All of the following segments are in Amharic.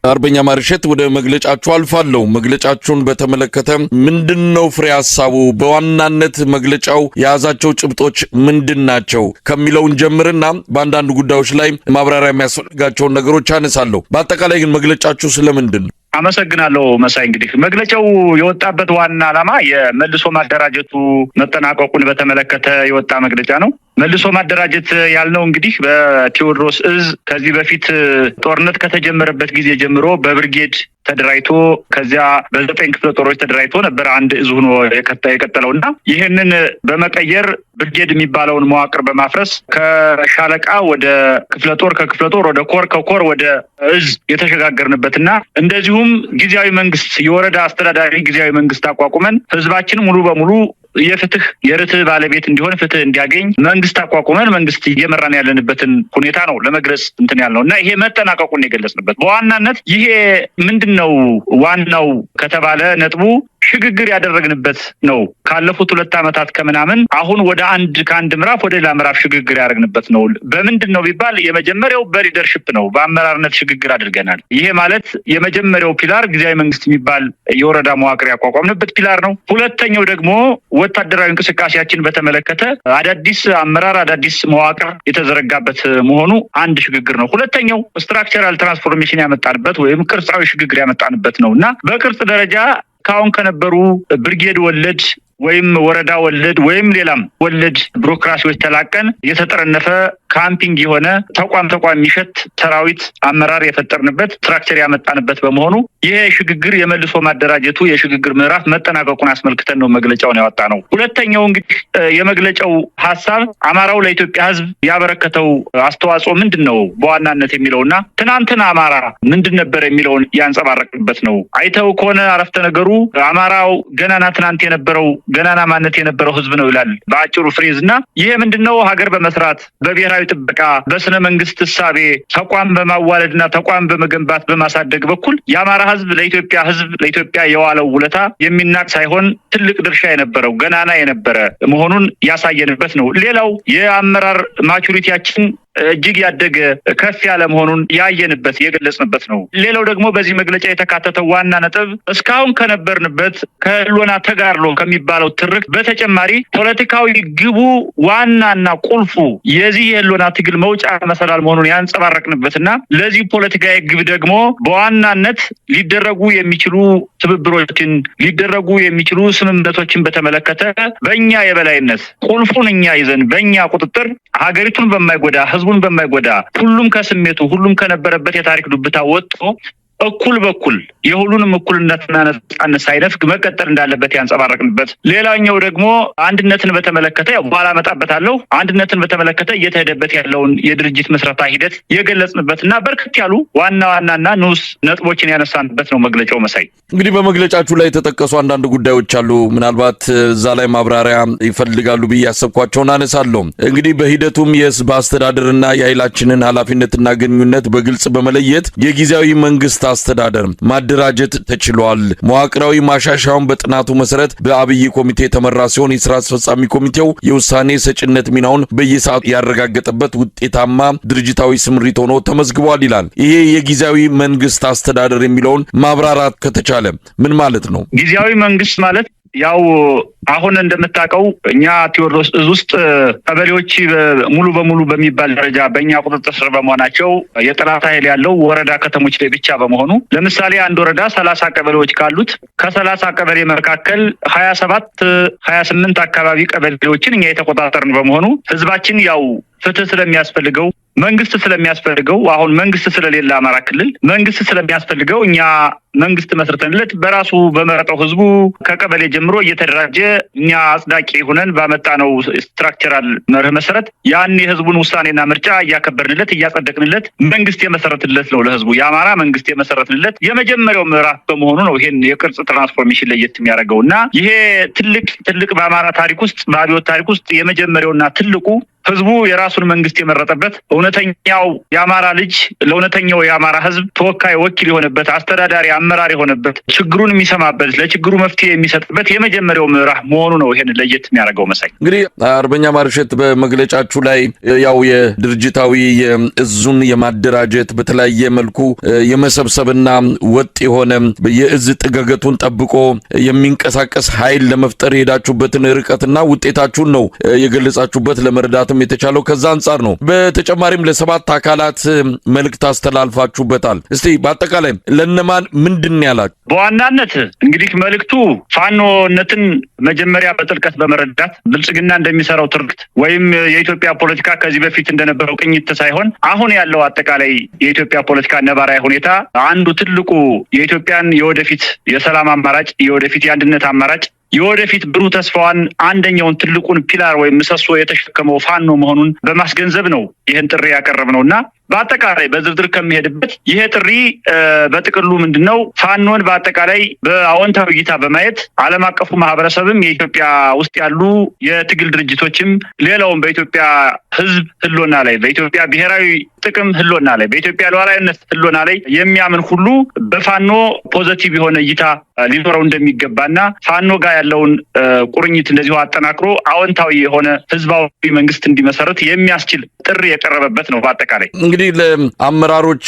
አርበኛ ማርሸት ወደ መግለጫችሁ አልፋለሁ። መግለጫችሁን በተመለከተ ምንድነው ፍሬ ሐሳቡ? በዋናነት መግለጫው የያዛቸው ጭብጦች ምንድናቸው ከሚለውን ጀምርና በአንዳንድ ጉዳዮች ላይ ማብራሪያ የሚያስፈልጋቸውን ነገሮች አነሳለሁ። በአጠቃላይ ግን መግለጫችሁ ስለምንድን ነው? አመሰግናለሁ መሳይ። እንግዲህ መግለጫው የወጣበት ዋና ዓላማ የመልሶ ማደራጀቱ መጠናቀቁን በተመለከተ የወጣ መግለጫ ነው። መልሶ ማደራጀት ያልነው እንግዲህ በቴዎድሮስ እዝ ከዚህ በፊት ጦርነት ከተጀመረበት ጊዜ ጀምሮ በብርጌድ ተደራጅቶ ከዚያ በ9 ክፍለ ጦሮች ተደራጅቶ ነበር አንድ እዝ ሆኖ የቀጠለውና ይህንን በመቀየር ብርጌድ የሚባለውን መዋቅር በማፍረስ ከሻለቃ ወደ ክፍለ ጦር፣ ከክፍለ ጦር ወደ ኮር፣ ከኮር ወደ እዝ የተሸጋገርንበትና እንደዚሁም ጊዜያዊ መንግስት የወረዳ አስተዳዳሪ ጊዜያዊ መንግስት አቋቁመን ህዝባችን ሙሉ በሙሉ የፍትህ የርትዕ ባለቤት እንዲሆን ፍትህ እንዲያገኝ መንግስት አቋቁመን መንግስት እየመራን ያለንበትን ሁኔታ ነው ለመግለጽ ያልነውና ይሄ መጠናቀቁን የገለጽንበት በዋናነት ይሄ ምንድነው ዋናው ከተባለ ነጥቡ ሽግግር ያደረግንበት ነው። ካለፉት 2 ዓመታት ከምናምን አሁን ወደ ከአንድ ምዕራፍ ወደ ሌላ ምዕራፍ ሽግግር ያደረግንበት ነው። በምንድነው ቢባል የመጀመሪያው በሊደርሺፕ ነው፣ በአመራርነት ሽግግር አድርገናል። ይሄ ማለት የመጀመሪያው ፒላር ጊዜያዊ መንግስት የሚባል የወረዳ መዋቅር ያቋቋምንበት ፒላር ነው። ሁለተኛው ደግሞ ወታደራዊ እንቅስቃሴያችን በተመለከተ አዳዲስ አመራር አዳዲስ መዋቅር የተዘረጋበት መሆኑ አንድ ሽግግር ነው። ሁለተኛው ስትራክቸራል ትራንስፎርሜሽን ያመጣንበት ወይም ቅርጻዊ ሽግግር ያመጣንበት ነውና በቅርጽ ደረጃ ካሁን ከነበሩ ብርጌድ ወለድ ወይም ወረዳ ወለድ ወይም ሌላም ወለድ ቢሮክራሲዎች ተላቀን የተጠረነፈ ካምፒንግ የሆነ ተቋም የሚሸት ሰራዊት አመራር የፈጠርንበት ስትራክቸር ያመጣንበት በመሆኑ ይሄ ሽግግር የመልሶ ማደራጀቱ የሽግግር ምዕራፍ መጠናቀቁን አስመልክተን ነው መግለጫውን ያወጣ ነው። ሁለተኛው እንግዲህ የመግለጫው ሐሳብ አማራው ለኢትዮጵያ ሕዝብ ያበረከተው አስተዋጽኦ ምንድነው በዋናነት የሚለውና ትናንትና አማራ ምንድን ነበር የሚለውን ያንጸባረቅበት ነው። አይተው ከሆነ አረፍተ ነገሩ አማራው ገናና ትናንት የነበረው ገናና ማንነት የነበረው ሕዝብ ነው ይላል በአጭሩ ፍሬዝና ይሄ ምንድነው ሀገር በመስራት በብሔራዊ ጥበቃ በስነ መንግስት እሳቤ ተቋም በማዋለድና ተቋም በመገንባት በማሳደግ በኩል የአማራ ህዝብ ለኢትዮጵያ የዋለው ውለታ የሚናቅ ሳይሆን ትልቅ ድርሻ የነበረው ገናና የነበረ መሆኑን ያሳየንበት ነው። ሌላው የአመራር ማቹሪቲያችን እጅግ ያደገ ከፍ ያለ መሆኑን ያየንበት የገለጽንበት ነው። ሌላው ደግሞ በዚህ መግለጫ የተካተተው ዋና ነጥብ እስካሁን ከነበርንበት ከህልውና ተጋድሎ ከሚባለው ትርክ በተጨማሪ ፖለቲካዊ ግቡ ዋናና ቁልፉ የዚህ የህልውና ትግል መውጫ መሰላል መሆኑን ያንጸባረቅንበትና ለዚህ ፖለቲካዊ ግብ ደግሞ በዋናነት ሊደረጉ የሚችሉ ትብብሮችን ሊደረጉ የሚችሉ ስምምነቶችን በተመለከተ በእኛ የበላይነት ቁልፉን እኛ ይዘን በእኛ ቁጥጥር ሀገሪቱን በማይጎዳ ህዝቡን በማይጎዳ ሁሉም ከስሜቱ ሁሉም ከነበረበት የታሪክ ዱብታ ወጥቶ እኩል በኩል የሁሉንም እኩልነትና ነጻነት ሳይነፍግ መቀጠል እንዳለበት ያንጸባረቅንበት። ሌላኛው ደግሞ አንድነትን በተመለከተ በኋላ መጣበታለሁ አንድነትን በተመለከተ እየተሄደበት ያለውን የድርጅት መስረታ ሂደት የገለጽንበትና በርከት ያሉ ዋናና ንዑስ ነጥቦችን ያነሳንበት ነው መግለጫው መሳይ። እንግዲህ በመግለጫችሁ ላይ የተጠቀሱ አንዳንድ ጉዳዮች አሉ። ምናልባት እዛ ላይ ማብራሪያ ይፈልጋሉ ብዬ ያሰብኳቸውን አነሳለሁ። እንግዲህ በሂደቱም የህዝብ አስተዳደርና የኃይላችንን ኃላፊነትና ግንኙነት በግልጽ በመለየት የጊዜያዊ መንግስት አስተዳደር ማደራጀት ተችሏል። መዋቅራዊ ማሻሻያውን በጥናቱ መሰረት በአብይ ኮሚቴ የተመራ ሲሆን የሥራ አስፈጻሚ ኮሚቴው የውሳኔ ሰጭነት ሚናውን በየሰዓቱ ያረጋገጠበት ውጤታማ ድርጅታዊ ስምሪት ሆኖ ተመዝግቧል ይላል። ይሄ የጊዜያዊ መንግስት አስተዳደር የሚለውን ማብራራት ከተቻለ ምን ማለት ነው? ጊዜያዊ መንግስት ማለት ያው አሁን እንደምታውቀው እኛ ቴዎድሮስ እዝ ውስጥ ቀበሌዎች ሙሉ በሙሉ በሚባል ደረጃ በእኛ ቁጥጥር ስር በመሆናቸው የጠላት ኃይል ያለው ወረዳ ከተሞች ላይ ብቻ በመሆኑ ለምሳሌ አንድ ወረዳ 30 ቀበሌዎች ካሉት ከ30 ቀበሌ መካከል 28 አካባቢ ቀበሌዎችን እኛ የተቆጣጠርን በመሆኑ ህዝባችን ያው ፍትህ ስለሚያስፈልገው መንግስት ስለሚያስፈልገው አሁን መንግስት ስለሌለ አማራ ክልል መንግስት ስለሚያስፈልገው እኛ መንግስት መስርተንለት በራሱ በመረጠው ህዝቡ ከቀበሌ ጀምሮ እየተደራጀ እኛ አጽዳቂ ሆነን ባመጣነው ስትራክቸራል መርህ መሰረት ያን የህዝቡን ውሳኔና ምርጫ እያከበርንለት እያጸደቅንለት መንግስት የመሰረትለት ነው። ለህዝቡ የአማራ መንግስት የመሰረትንለት የመጀመሪያው ምዕራፍ በመሆኑ ነው ይሄን የቅርጽ ትራንስፎርሜሽን ለየት የሚያደርገውና ይሄ ትልቅ በአማራ ታሪክ ውስጥ በአብዮት ታሪክ ውስጥ የመጀመሪያውና ትልቁ ህዝቡ የራሱን መንግስት የመረጠበት እውነተኛው የአማራ ልጅ ለእውነተኛው የአማራ ህዝብ ተወካይ ወኪል የሆነበት አስተዳዳሪ አመራር የሆነበት ችግሩን የሚሰማበት ለችግሩ መፍትሄ የሚሰጥበት የመጀመሪያው ምዕራፍ መሆኑ ነው ይሄን ለየት የሚያደርገው። መሳይ እንግዲህ አርበኛ ማርሸት በመግለጫችሁ ላይ ያው የድርጅታዊ የእዙን የማደራጀት በተለያየ መልኩ የመሰብሰብና ወጥ የሆነ የእዝ ጥገገቱን ጠብቆ የሚንቀሳቀስ ኃይል ለመፍጠር ሄዳችሁበትን ርቀትና ውጤታችሁን ነው የገለጻችሁበት ለመረዳትም የተቻለው ከዛ አንጻር ነው። በተጨማሪም ለሰባት አካላት መልእክት አስተላልፋችሁበታል። እስቲ በአጠቃላይ ለነማን ምንድን ያላችሁ? በዋናነት እንግዲህ መልእክቱ ፋኖነትን መጀመሪያ በጥልቀት በመረዳት ብልጽግና እንደሚሰራው ትርክት ወይም የኢትዮጵያ ፖለቲካ ከዚህ በፊት እንደነበረው ቅኝት ሳይሆን አሁን ያለው አጠቃላይ የኢትዮጵያ ፖለቲካ ነባራዊ ሁኔታ አንዱ ትልቁ የኢትዮጵያን የወደፊት የሰላም አማራጭ የወደፊት የአንድነት አማራጭ የወደፊት ብሩህ ተስፋዋን አንደኛውን ትልቁን ፒላር ወይም ምሰሶ የተሸከመው ፋኖ መሆኑን በማስገንዘብ ነው ይህን ጥሪ ያቀረብነውና በአጠቃላይ በዝርዝር ከሚሄድበት ይሄ ጥሪ በጥቅሉ ምንድነው ፋኖን በአጠቃላይ በአዎንታዊ እይታ በማየት ዓለም አቀፉ ማህበረሰብም የኢትዮጵያ ውስጥ ያሉ የትግል ድርጅቶችም ሌላውም በኢትዮጵያ ሕዝብ ህልውና ላይ በኢትዮጵያ ብሔራዊ ጥቅም ህልውና ላይ በኢትዮጵያ ሉዓላዊነት ህልውና ላይ የሚያምን ሁሉ በፋኖ ፖዚቲቭ የሆነ እይታ ሊኖረው እንደሚገባና ፋኖ ጋር ያለውን ቁርኝት እንደዚሁ አጠናክሮ አዎንታዊ የሆነ ህዝባዊ መንግስት እንዲመሰረት የሚያስችል ጥሪ የቀረበበት ነው። በአጠቃላይ እንግዲህ ለአመራሮች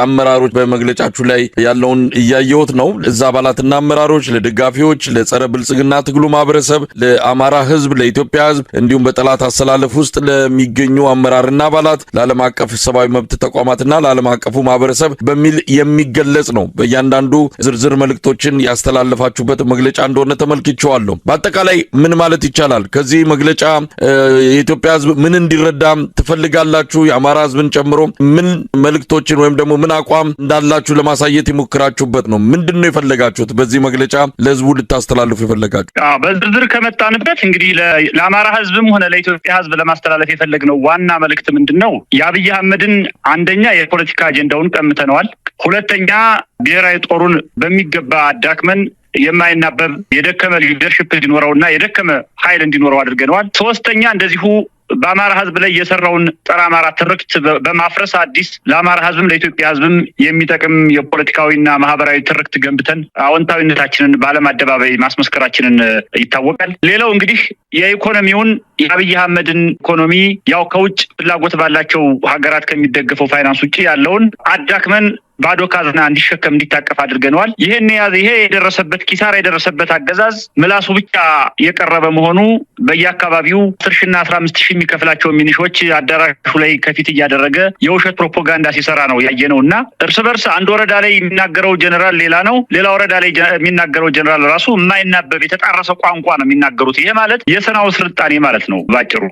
አመራሮች በመግለጫችሁ ላይ ያለውን እያየሁት ነው። ለዛ አባላትና አመራሮች፣ ለደጋፊዎች፣ ለጸረ ብልጽግና ትግሉ ማህበረሰብ፣ ለአማራ ህዝብ፣ ለኢትዮጵያ ህዝብ እንዲሁም በጠላት አሰላለፍ ውስጥ ለሚገኙ አመራርና አባላት፣ ለዓለም አቀፍ ሰብአዊ መብት ተቋማትና ለዓለም አቀፉ ማህበረሰብ በሚል የሚገለጽ ነው። በእያንዳንዱ ዝርዝር መልእክቶችን ያስተላለፋችሁበት መግለጫ እንደሆነ ተመልክቼዋለሁ። በአጠቃላይ ምን ማለት ይቻላል? ከዚህ መግለጫ የኢትዮጵያ ህዝብ ምን እንዲረዳ ትፈልጋላችሁ? የአማራ ህዝብን ጨምሮ ምን መልእክቶችን ወይም ደግሞ ምን አቋም እንዳላችሁ ለማሳየት የሞከራችሁበት ነው? ምንድነው የፈለጋችሁት በዚህ መግለጫ ለህዝቡ ልታስተላልፉ የፈለጋችሁት? በዝርዝር ከመጣንበት እንግዲህ ለአማራ ህዝብም ሆነ ለኢትዮጵያ ህዝብ ለማስተላለፍ የፈለግነው ዋና መልእክት ምንድነው? የአብይ አህመድን አንደኛ የፖለቲካ አጀንዳውን ቀምተነዋል። ሁለተኛ ብሔራዊ ጦሩን በሚገባ አዳክመን የማይናበብ የደከመ ሊደርሺፕ እንዲኖረውና የደከመ ኃይል እንዲኖረው አድርገነዋል። ሶስተኛ እንደዚሁ በአማራ ህዝብ ላይ የሰራውን ጸረ አማራ ትርክት በማፍረስ አዲስ ለአማራ ህዝብም ለኢትዮጵያ ህዝብም የሚጠቅም የፖለቲካዊና ማህበራዊ ትርክት ገንብተን አዎንታዊነታችንን በዓለም አደባባይ ማስመስከራችንን ይታወቃል። ሌላው እንግዲህ የኢኮኖሚውን የአብይ አህመድን ኢኮኖሚ ያው ከውጭ ፍላጎት ባላቸው ሀገራት ከሚደገፈው ፋይናንስ ውጭ ያለውን አዳክመን ባዶ ካዝና እንዲሸከም እንዲታቀፍ አድርገነዋል። ይሄ የደረሰበት ኪሳራ የደረሰበት አገዛዝ ምላሱ ብቻ የቀረበ መሆኑ በየአካባቢው 10,000 እና 15,000 የሚከፍላቸው ሚኒሾች አዳራሹ ላይ ከፊት እያደረገ የውሸት ፕሮፓጋንዳ ሲሰራ ነው ያየነውና እርስ በርስ አንድ ወረዳ ላይ የሚናገረው ጀነራል ሌላ ነው፣ ሌላ ወረዳ ላይ የሚናገረው ጀነራል ራሱ የማይናበብ የተጣረሰ ቋንቋ ነው የሚናገሩት። ይሄ ማለት የሰናው ስልጣኔ ማለት ነው ባጭሩ።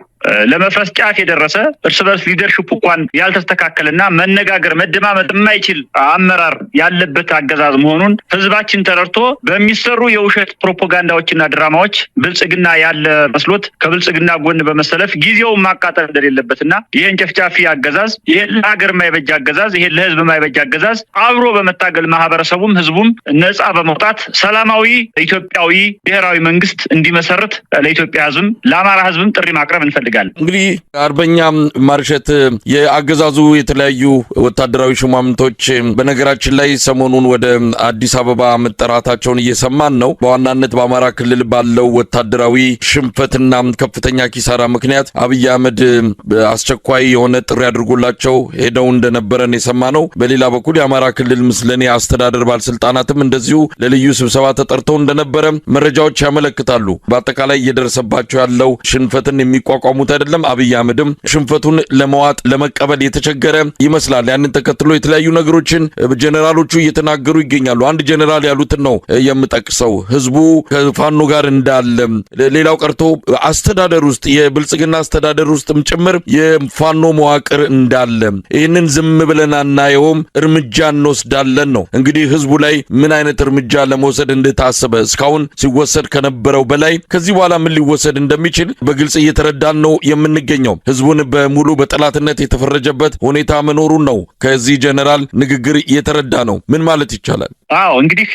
ለመፍረስ ጫፍ የደረሰ እርስ በርስ ሊደርሺፕ እንኳን ያልተስተካከለና መነጋገር መደማመጥ የማይችል አመራር ያለበት አገዛዝ መሆኑን ህዝባችን ተረድቶ በሚሰሩ የውሸት ፕሮፓጋንዳዎችና ድራማዎች ብልጽግና ያለ መስሎት ከብልጽግና ጎን በመሰለፍ ጊዜውን ማቃጠል እንደሌለበትና ይሄን ጨፍጫፊ አገዛዝ ይሄን ለሀገር የማይበጅ አገዛዝ ይሄን ለህዝብ የማይበጅ አገዛዝ አብሮ በመታገል ማህበረሰቡም ህዝቡም ነጻ በመውጣት ሰላማዊ ኢትዮጵያዊ ብሔራዊ መንግስት እንዲመሰረት ለኢትዮጵያ ህዝብም ለአማራ ህዝብም ጥሪ ማቅረብ እንፈልጋለን። እንግዲህ አርበኛ ማርሸት የአገዛዙ የተለያዩ ወታደራዊ ሹማምንቶች በነገራችን ላይ ሰሞኑን ወደ አዲስ አበባ መጠራታቸውን እየሰማን ነው። በዋናነት በአማራ ክልል ባለው ወታደራዊ ሽንፈትና ከፍተኛ ኪሳራ ምክንያት አብይ አህመድ አስቸኳይ የሆነ ጥሪ አድርጎላቸው ሄደው እንደነበረን የሰማነው። በሌላ በኩል የአማራ ክልል ምስለኔ አስተዳደር ባለስልጣናትም እንደዚሁ ለልዩ ስብሰባ ተጠርተው እንደነበረ መረጃዎች ያመለክታሉ። በአጠቃላይ እየደረሰባቸው ያለው ሽንፈትን የሚቋቋሙት አይደለም። አብይ አህመድም ሽንፈቱን ለመዋጥ ለመቀበል የተቸገረ ይመስላል። ያንን ተከትሎ የተለያዩ ነገሮችን ጀነራሎቹ እየተናገሩ ይገኛሉ። አንድ ጀነራል ያሉትን ነው የምጠቅሰው። ህዝቡ ከፋኖ ጋር እንዳለ፣ ሌላው ቀርቶ አስተዳደር ውስጥ የብልጽግና አስተዳደር ውስጥም ጭምር የፋኖ መዋቅር እንዳለ፣ ይህንን ዝም ብለን አናየውም፣ እርምጃ እንወስዳለን ነው። እንግዲህ ህዝቡ ላይ ምን አይነት እርምጃ ለመውሰድ እንደታሰበ እስካሁን ሲወሰድ ከነበረው በላይ ከዚህ በኋላ ምን ሊወሰድ እንደሚችል በግልጽ እየተረዳን ነው የምንገኘው። ህዝቡን በሙሉ በጠላትነት የተፈረጀበት ሁኔታ መኖሩን ነው ከዚህ ጀነራል ንግግር እየተረዳ ነው። ምን ማለት ይቻላል? እንግዲህ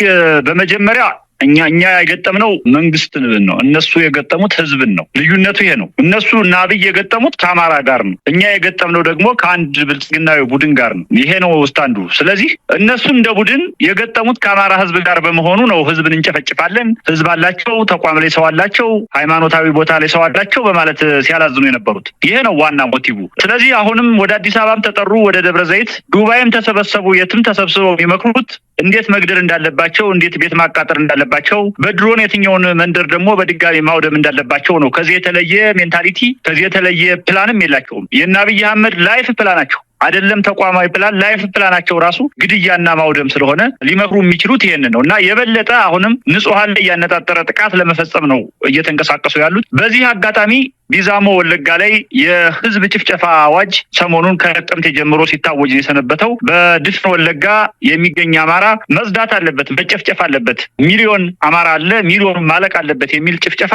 በመጀመሪያ እኛ የገጠምነው መንግስትን ነው፣ እነሱ የገጠሙት ህዝብን ነው። ልዩነቱ ይሄ ነው። እነሱ እና አብይ የገጠሙት ከአማራ ጋር ነው። እኛ የገጠምነው ደግሞ ከአንድ ብልጽግናዊ ቡድን ጋር ነው። ይሄ ነው ስታንዱ። ስለዚህ እነሱ እንደ ቡድን የገጠሙት ከአማራ ህዝብ ጋር በመሆኑ ነው ህዝብን እንጨፈጭፋለን፣ ህዝብ አላቸው፣ ተቋም ላይ ሰው አላቸው፣ ሃይማኖታዊ ቦታ ላይ ሰው አላቸው በማለት ሲያላዝኑ የነበሩት ይሄ ነው ዋና ሞቲቭ። ስለዚህ አሁንም ወደ አዲስ አበባም ተጠሩ፣ ወደ ደብረ ዘይት ዱባይም ተሰበሰቡ፣ የትም ተሰብስበው የሚመክሩት እንዴት መግደል እንዳለባቸው፣ እንዴት ቤት ማቃጠል እንዳለባቸው፣ በድሮን የትኛውን መንደር ደግሞ በድጋሚ ማውደም እንዳለባቸው ነው። ከዚህ የተለየ ሜንታሊቲ ከዚህ የተለየ ፕላንም የላቸውም። የእነ አብይ አህመድ ላይፍ ፕላናቸው አይደለም ተቋማዊ ፕላን፣ ላይፍ ፕላናቸው ራሱ ግድያና ማውደም ስለሆነ ሊመክሩ የሚችሉት ይሄን ነው እና የበለጠ አሁንም ንጹሃን ላይ ያነጣጠረ ጥቃት ለመፈጸም ነው እየተንቀሳቀሱ ያሉት። በዚህ አጋጣሚ ዲዛሞ ወለጋ ላይ የህዝብ ጭፍጨፋ አዋጅ ሰሞኑን ከጥቅምት ጀምሮ ሲታወጅ የሰነበተው በድፍን ወለጋ የሚገኝ አማራ መጽዳት አለበት፣ መጨፍጨፍ አለበት፣ ሚሊዮን አማራ አለ፣ ሚሊዮን ማለቅ አለበት የሚል ጭፍጨፋ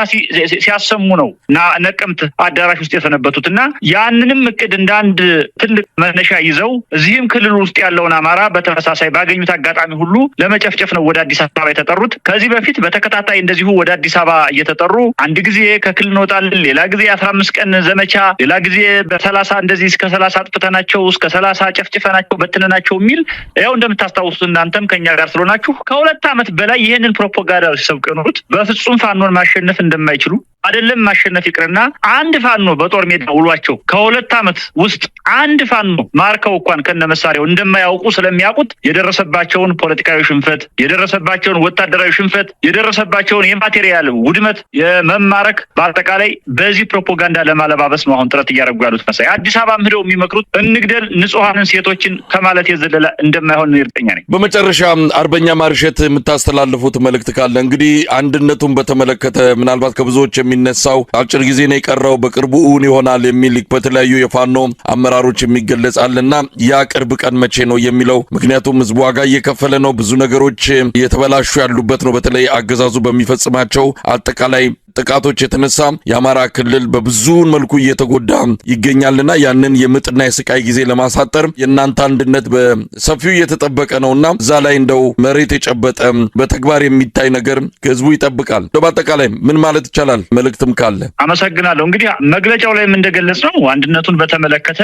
ሲያሰሙ ነው እና ነቀምት አዳራሽ ውስጥ የሰነበቱት እና ያንንም እቅድ እንደ አንድ ትልቅ መነሻ ይዘው እዚህም ክልል ውስጥ ያለውን አማራ በተመሳሳይ ባገኙት አጋጣሚ ሁሉ ለመጨፍጨፍ ነው ወደ አዲስ አበባ የተጠሩት። ከዚህ በፊት በተከታታይ እንደዚሁ ወደ አዲስ አበባ እየተጠሩ አንድ ጊዜ ከክልል እንወጣለን፣ ሌላ ጊዜ 15 ቀን ዘመቻ፣ ሌላ ጊዜ በ30 እንደዚህ እስከ 30 አጥፍተናቸው እስከ 30 ጨፍጭፈናቸው በትነናቸው የሚል ያው እንደምታስታውሱት እናንተም ከኛ ጋር ስለሆናችሁ ከ2 ዓመት በላይ ይሄንን ፕሮፓጋንዳ ሲሰብኩ የኖሩት በፍጹም ፋኖን ማሸነፍ እንደማይችሉ አይደለም ማሸነፍ ይቅርና አንድ ፋኖ በጦር ሜዳ ውሏቸው ከ2 ዓመት ውስጥ አንድ ፋኖ ማርከው እንኳን ከነመሳሪያው እንደማያውቁ ስለሚያውቁት የደረሰባቸውን ፖለቲካዊ ሽንፈት፣ የደረሰባቸውን ወታደራዊ ሽንፈት፣ የደረሰባቸውን የማቴሪያል ውድመት፣ የመማረክ በአጠቃላይ በዚህ ፕሮፓጋንዳ ለማለባበስ ነው አሁን ጥረት እያደረጉ ያሉት። መሳይ አዲስ አበባ ሄደው የሚመክሩት እንግደል ንጹሃንን ሴቶችን ከማለት የዘለለ እንደማይሆን እርግጠኛ ነኝ። በመጨረሻ አርበኛ ማርሸት የምታስተላልፉት መልእክት ካለ እንግዲህ አንድነቱን በተመለከተ ምናልባት ከብዙዎች የሚነሳው አጭር ጊዜ ነው የቀረው በቅርቡ እውን ይሆናል የሚል በተለያዩ የፋኖ አመራሮች የሚገለጻልና ያ ቅርብ ቀን መቼ ነው የሚለው ምክንያቱም ህዝቡ ዋጋ እየከፈለ ነው፣ ብዙ ነገሮች እየተበላሹ ያሉበት ነው። በተለይ አገዛዙ በሚፈጽማቸው አጠቃላይ ጥቃቶች የተነሳ የአማራ ክልል በብዙ መልኩ እየተጎዳ ይገኛልና ያንን የምጥና የስቃይ ጊዜ ለማሳጠር የእናንተ አንድነት በሰፊው እየተጠበቀ ነውና እዛ ላይ እንደው መሬት የጨበጠ በተግባር የሚታይ ነገር ህዝቡ ይጠብቃል። በአጠቃላይ ምን ማለት ይቻላል? መልእክትም ካለ አመሰግናለሁ። እንግዲህ መግለጫው ላይም እንደገለጽ ነው አንድነቱን በተመለከተ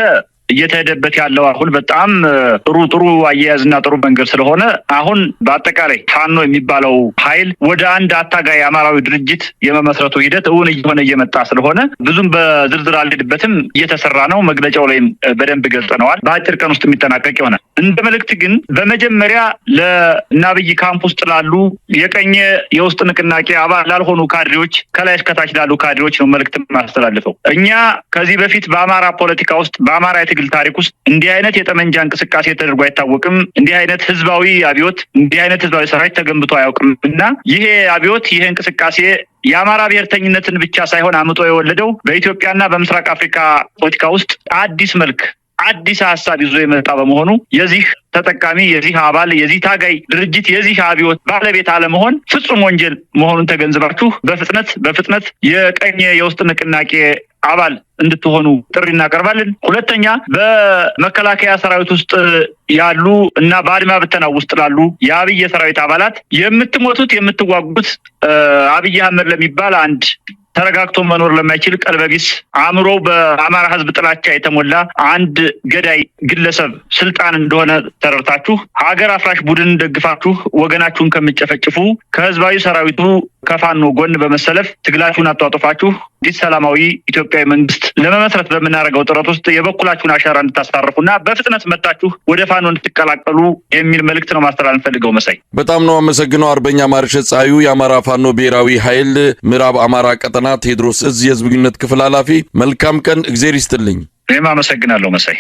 እየተሄደበት ያለው አሁን በጣም ጥሩ አያያዝና ጥሩ መንገድ ስለሆነ አሁን በአጠቃላይ ፋኖ የሚባለው ኃይል ወደ አንድ አታጋይ አማራዊ ድርጅት የመመስረቱ ሂደት እውን እየሆነ እየመጣ ስለሆነ ብዙም በዝርዝር አልሄድበትም፣ እየተሰራ ነው። መግለጫው ላይም በደንብ ገልጸነዋል። በአጭር ቀን ውስጥ የሚጠናቀቅ ይሆናል። እንደ መልእክት ግን በመጀመሪያ ለእነ አብይ ካምፕ ውስጥ ላሉ የቀኝ የውስጥ ንቅናቄ አባል ላልሆኑ ካድሬዎች ከላይ እስከታች ላሉ ካድሬዎች ነው መልእክት ማስተላልፈው። እኛ ከዚህ በፊት በአማራ ፖለቲካ ውስጥ በአማራ የትግል ታሪክ ውስጥ እንዲህ አይነት የጠመንጃ እንቅስቃሴ ተደርጎ አይታወቅም። እንዲህ አይነት ህዝባዊ አብዮት፣ እንዲህ አይነት ህዝባዊ ሰራዊት ተገንብቶ አያውቅም እና ይሄ አብዮት ይሄ እንቅስቃሴ የአማራ ብሔርተኝነትን ብቻ ሳይሆን አምጦ የወለደው በኢትዮጵያና በምስራቅ አፍሪካ ፖለቲካ ውስጥ አዲስ መልክ አዲስ ሀሳብ ይዞ የመጣ በመሆኑ የዚህ ተጠቃሚ የዚህ አባል የዚህ ታጋይ ድርጅት የዚህ አብዮት ባለቤት አለመሆን ፍጹም ወንጀል መሆኑን ተገንዝባችሁ በፍጥነት የቀኝ የውስጥ ንቅናቄ አባል እንድትሆኑ ጥሪ እናቀርባለን። ሁለተኛ በመከላከያ ሰራዊት ውስጥ ያሉ እና በአድማ ብተና ውስጥ ላሉ የአብይ ሰራዊት አባላት የምትሞቱት የምትዋጉት አብይ አህመድ ለሚባል አንድ ተረጋግቶ መኖር ለማይችል ቀልበቢስ አእምሮ በአማራ ህዝብ ጥላቻ የተሞላ አንድ ገዳይ ግለሰብ ስልጣን እንደሆነ ተረድታችሁ ሀገር አፍራሽ ቡድን ደግፋችሁ ወገናችሁን ከምትጨፈጭፉ ከህዝባዊ ሰራዊቱ ከፋኖ ጎን በመሰለፍ ትግላችሁን አጧጧፋችሁ አዲስ ሰላማዊ ኢትዮጵያዊ መንግስት ለመመስረት በምናደርገው ጥረት ውስጥ የበኩላችሁን አሻራ እንድታሳርፉና በፍጥነት መጣችሁ ወደ ፋኖ እንድትቀላቀሉ የሚል መልእክት ነው ማስተላለፍ ፈልገው። መሳይ በጣም ነው አመሰግነው። አርበኛ ማርሸት ፀሐዩ የአማራ ፋኖ ብሔራዊ ኃይል ምዕራብ አማራ ቀጠና ቴዎድሮስ እዝ የህዝብ ግንኙነት ክፍል ኃላፊ፣ መልካም ቀን፣ እግዜር ይስጥልኝ። እኔም አመሰግናለሁ መሳይ።